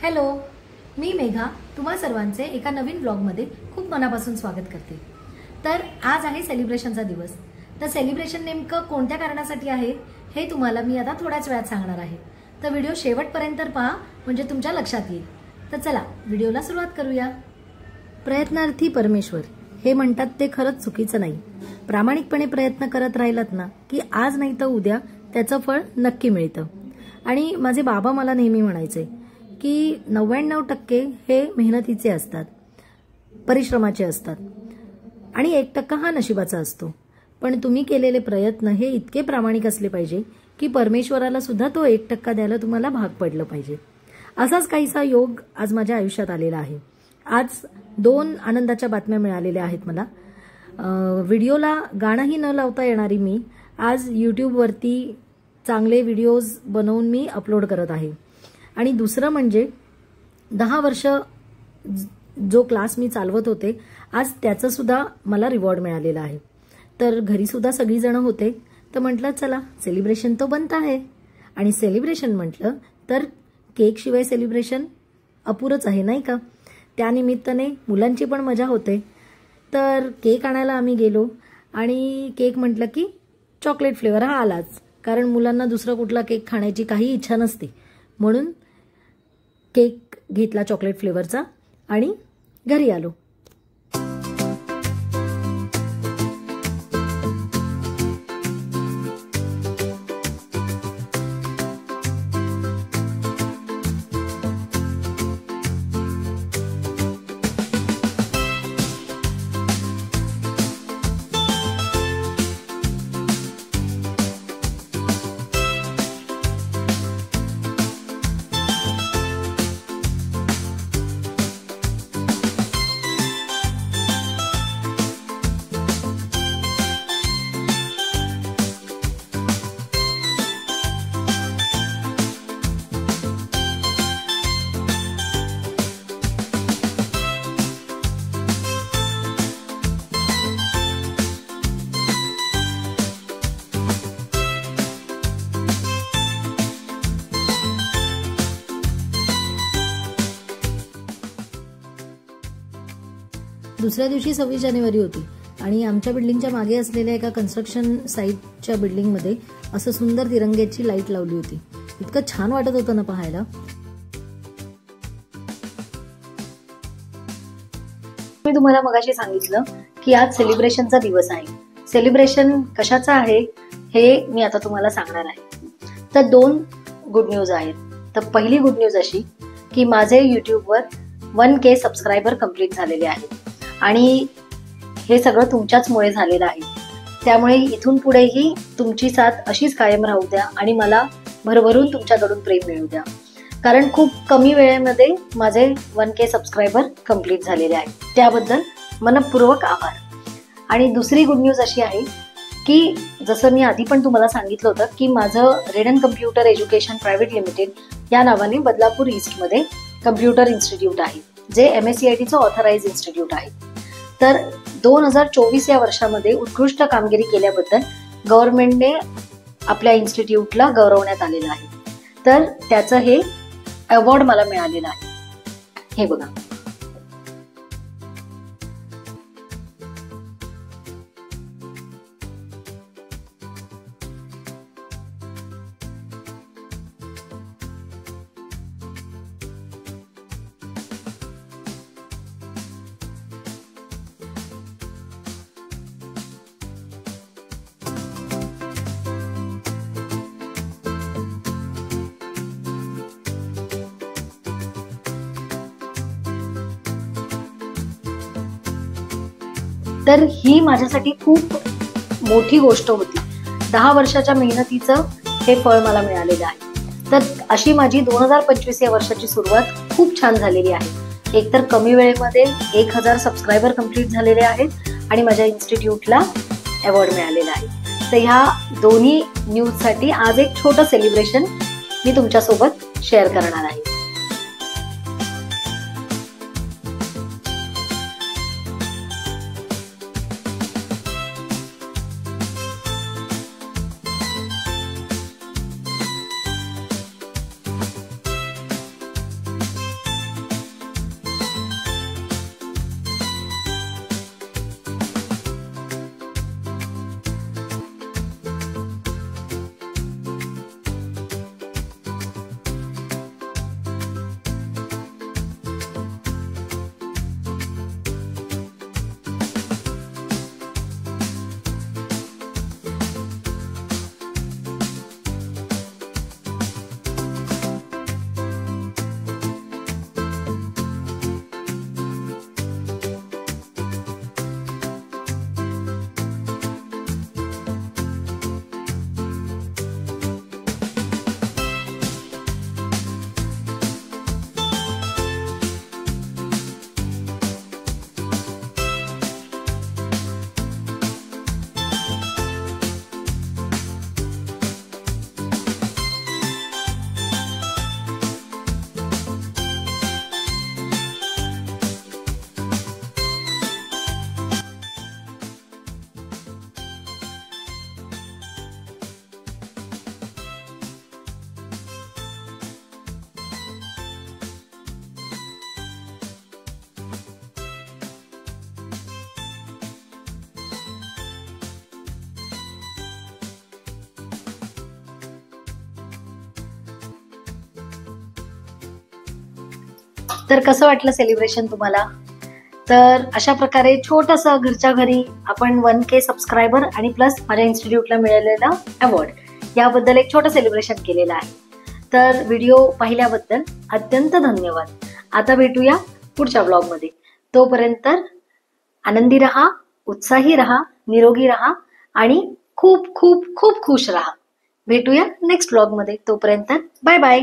Hello, मी मेघा तुम्हा सर्वांचे एका नवीन ब्लॉगमध्ये खूप मनापासून स्वागत करते। तर आज आहे सेलिब्रेशनचा दिवस। तर सेलिब्रेशन नेमकं कोणत्या कारणासाठी आहे हे तुम्हाला मी आता थोड्याच वेळात सांगणार आहे। तर व्हिडिओ शेवटपर्यंत पहा म्हणजे तुमच्या लक्षात येईल। तर चला व्हिडिओला सुरुवात करूया। प्रयत्नार्थी परमेश्वर हे म्हणतात ते खरंच चुकीचं नाही। प्रामाणिकपणे प्रयत्न करत राहिलात ना की आज नाही तर उद्या त्याचं फळ नक्की मिळतं। आणि माझे बाबा मला नेहमी म्हणायचे की 99% हे मेहनतीचे असतात, परिश्रमाचे असतात आणि 1% हा नशिबाचा असतो। पण तुम्ही केलेले प्रयत्न हे इतके प्रामाणिक असले पाहिजे की परमेश्वराला सुद्धा तो 1% द्यायला तुम्हाला भाग पडलं पाहिजे। असाच काहीसा योग आज माझ्या आयुष्यात आलेला आहे। आज 2 आनंदाच्या बातम्या मिळालेल्या आहेत मला। व्हिडिओला गाणंही न लावता येणारी मी आज YouTube वरती चांगले व्हिडिओज बनवून मी अपलोड करत आहे। आणि दुसरं म्हणजे 10 वर्ष जो क्लास मी चालवत होते आज त्याचं सुद्धा मला रिवॉर्ड मिळालेला आहे। तर घरी सुद्धा सगळी जण होते तर म्हटलं चला सेलिब्रेशन तो बनता आहे। आणि सेलिब्रेशन म्हटलं तर केक शिवाय सेलिब्रेशन अपुरंच आहे नाही का। त्यानिमित्ताने मुलांची पण मजा होते। तर केक आणायला आम्ही गेलो आणि केक म्हटलं की चॉकलेट फ्लेवर हा आलाच, कारण मुलांना दुसरा कुठला केक खाण्याची काही इच्छा नसते। म्हणून केक घेतला चॉकलेट फ्लेवरचा आणि घरी आलो। दुसऱ्या दिवशी 26 जानेवारी होती आणि आमच्या बिल्डिंगच्या मागे असलेल्या एका कन्स्ट्रक्शन साइटच्या बिल्डिंगमध्ये असं सुंदर तिरंग्याची लाईट लावली होती। इतकं छान वाटत होतं ना पाहायला। मी तुम्हाला मगाशी सांगितलं की आज सेलिब्रेशनचा दिवस आहे। सेलिब्रेशन कशाचं आहे हे मी आता तुम्हाला सांगणार आहे। तर 2 गुड न्यूज आहेत। तर पहिली गुड न्यूज अशी की माझे YouTubeवर 1K सबस्क्रायबर कंप्लीट झालेले आहेत आणि हे सगळं तुमच्याचमुळे झालेलं आहे। त्यामुळे इथून पुढेही तुमची साथ अशीच कायम राहू द्या आणि मला भरभरून तुमच्याकडून प्रेम मिळू द्या, कारण खूप कमी वेळेमध्ये माझे 1K सबस्क्रायबर कंप्लीट झालेले आहेत। त्याबद्दल मनपूर्वक आभार। आणि दुसरी गुड न्यूज अशी आहे की जसं मी आधी पण तुम्हाला सांगितलं होतं की माझं रेडन कम्प्युटर एज्युकेशन प्रायव्हेट लिमिटेड या नावाने बदलापूर ईस्टमध्ये कम्प्युटर इन्स्टिट्यूट आहे, जे MSCITचं ऑथराइज इन्स्टिट्यूट आहे। तर 2024 या वर्षामध्ये उत्कृष्ट कामगिरी केल्याबद्दल गव्हर्नमेंटने आपल्या इन्स्टिट्यूटला गौरवण्यात आलेलं आहे। तर त्याचं हे अवॉर्ड मला मिळालेलं आहे। हे बघा। तर ही माझ्यासाठी खूप मोठी गोष्ट होती। 10 वर्षाच्या मेहनतीचं हे फळ मला मिळालेलं आहे। तर अशी माझी 2025 या वर्षाची सुरुवात खूप छान झालेली आहे। एकतर कमी वेळेमध्ये 1000 सबस्क्रायबर कंप्लीट झालेले आहेत आणि माझ्या इन्स्टिट्यूटला अवॉर्ड मिळालेला आहे। तर ह्या दोन्ही न्यूजसाठी आज एक छोटं सेलिब्रेशन मी तुमच्यासोबत शेअर करणार आहे। तर कसं वाटलं सेलिब्रेशन तुम्हाला? तर अशा प्रकारे छोटंसं घरच्या घरी आपण 1K सबस्क्रायबर आणि प्लस माझ्या इन्स्टिट्यूटला मिळालेला अवॉर्ड याबद्दल एक छोटं सेलिब्रेशन केलेलं आहे. तर व्हिडिओ पाहिल्याबद्दल अत्यंत धन्यवाद. आता भेटूया पुढच्या ब्लॉगमध्ये. तोपर्यंत आनंदी रहा, उत्साही रहा, निरोगी रहा आणि खूप खूप खूप खुश रहा. भेटूया नेक्स्ट ब्लॉगमध्ये. तोपर्यंत बाय बाय.